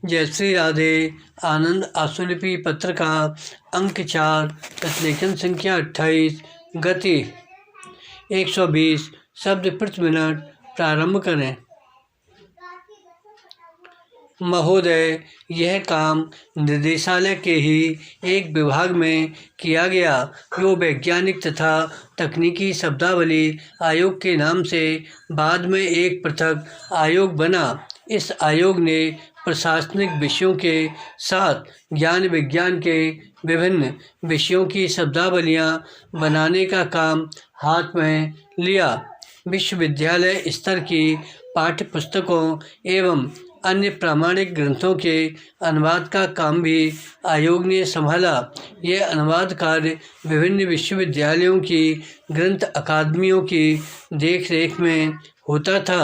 जयश्री राधे। आनंद आशुलिपि पत्र का अंक 4, प्रतिलेखन संख्या 28, गति 120 शब्द प्रति मिनट। प्रारंभ करें। महोदय, यह काम निदेशालय के ही एक विभाग में किया गया जो वैज्ञानिक तथा तकनीकी शब्दावली आयोग के नाम से बाद में एक पृथक आयोग बना। इस आयोग ने प्रशासनिक विषयों के साथ ज्ञान विज्ञान के विभिन्न विषयों की शब्दावलियां बनाने का काम हाथ में लिया। विश्वविद्यालय स्तर की पाठ्य पुस्तकों एवं अन्य प्रामाणिक ग्रंथों के अनुवाद का काम भी आयोग ने संभाला। यह अनुवाद कार्य विभिन्न विश्वविद्यालयों की ग्रंथ अकादमियों की देखरेख में होता था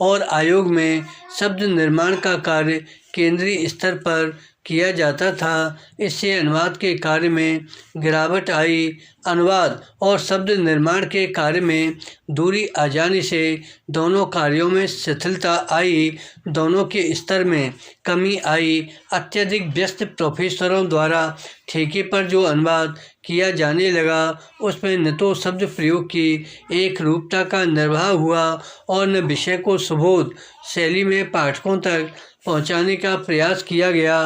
और आयोग में शब्द निर्माण का कार्य केंद्रीय स्तर पर किया जाता था। इससे अनुवाद के कार्य में गिरावट आई। अनुवाद और शब्द निर्माण के कार्य में दूरी आ जाने से दोनों कार्यों में शिथिलता आई, दोनों के स्तर में कमी आई। अत्यधिक व्यस्त प्रोफेसरों द्वारा ठेके पर जो अनुवाद किया जाने लगा उसमें न तो शब्द प्रयोग की एक रूपता का निर्वाह हुआ और न विषय को सुबोध शैली में पाठकों तक पहुंचाने का प्रयास किया गया।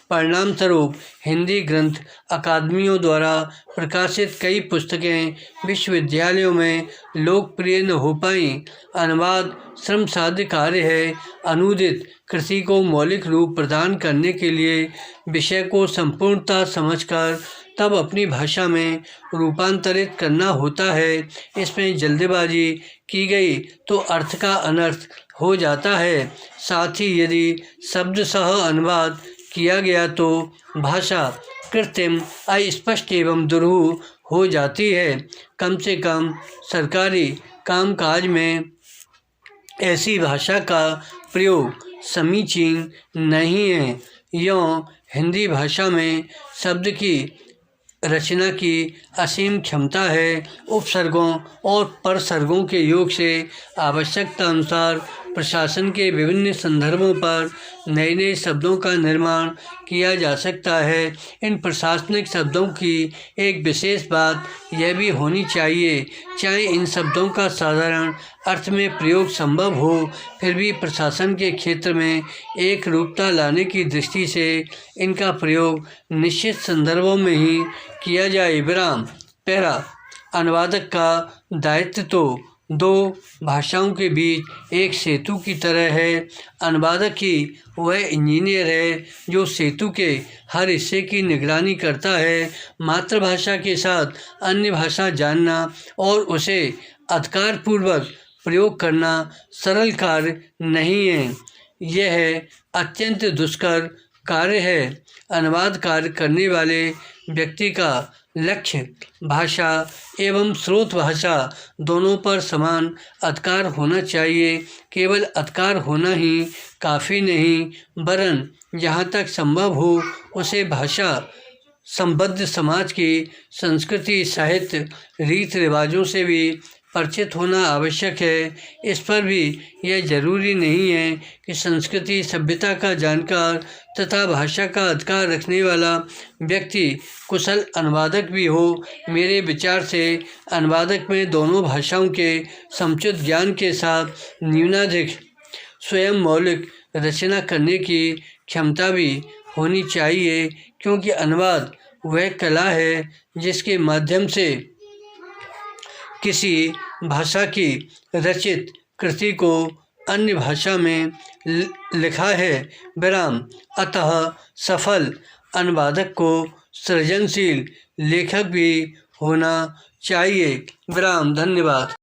परिणाम स्वरूप हिंदी ग्रंथ अकादमियों द्वारा प्रकाशित कई पुस्तकें विश्वविद्यालयों में लोकप्रिय न हो पाईं। अनुवाद श्रमसाध्य कार्य है। अनुदित कृति को मौलिक रूप प्रदान करने के लिए विषय को संपूर्णतः समझकर तब अपनी भाषा में रूपांतरित करना होता है। इसमें जल्दबाजी की गई तो अर्थ का अनर्थ हो जाता है। साथ ही यदि शब्द सह अनुवाद किया गया तो भाषा कृत्रिम, अस्पष्ट एवं दुरूह हो जाती है। कम से कम सरकारी कामकाज में ऐसी भाषा का प्रयोग समीचीन नहीं है। यों हिंदी भाषा में शब्द की रचना की असीम क्षमता है। उपसर्गों और परसर्गों के योग से आवश्यकता अनुसार प्रशासन के विभिन्न संदर्भों पर नए नए शब्दों का निर्माण किया जा सकता है। इन प्रशासनिक शब्दों की एक विशेष बात यह भी होनी चाहिए, चाहे इन शब्दों का साधारण अर्थ में प्रयोग संभव हो, फिर भी प्रशासन के क्षेत्र में एक रूपता लाने की दृष्टि से इनका प्रयोग निश्चित संदर्भों में ही किया जाए। विराम। पैरा। अनुवादक का दायित्व तो दो भाषाओं के बीच एक सेतु की तरह है। अनुवादक ही वह इंजीनियर है जो सेतु के हर हिस्से की निगरानी करता है। मातृभाषा के साथ अन्य भाषा जानना और उसे अधिकारपूर्वक प्रयोग करना सरल कार्य नहीं है, यह अत्यंत दुष्कर कार्य है। अनुवाद कार्य करने वाले व्यक्ति का लक्ष्य भाषा एवं स्रोत भाषा दोनों पर समान अधिकार होना चाहिए। केवल अधिकार होना ही काफ़ी नहीं, वरन जहाँ तक संभव हो उसे भाषा संबद्ध समाज की संस्कृति, साहित्य, रीति रिवाजों से भी परिचित होना आवश्यक है। इस पर भी यह जरूरी नहीं है कि संस्कृति सभ्यता का जानकार तथा भाषा का अधिकार रखने वाला व्यक्ति कुशल अनुवादक भी हो। मेरे विचार से अनुवादक में दोनों भाषाओं के समुचित ज्ञान के साथ न्यूनाधिक स्वयं मौलिक रचना करने की क्षमता भी होनी चाहिए, क्योंकि अनुवाद वह कला है जिसके माध्यम से किसी भाषा की रचित कृति को अन्य भाषा में लिखा है। विराम। अतः सफल अनुवादक को सृजनशील लेखक भी होना चाहिए। विराम। धन्यवाद।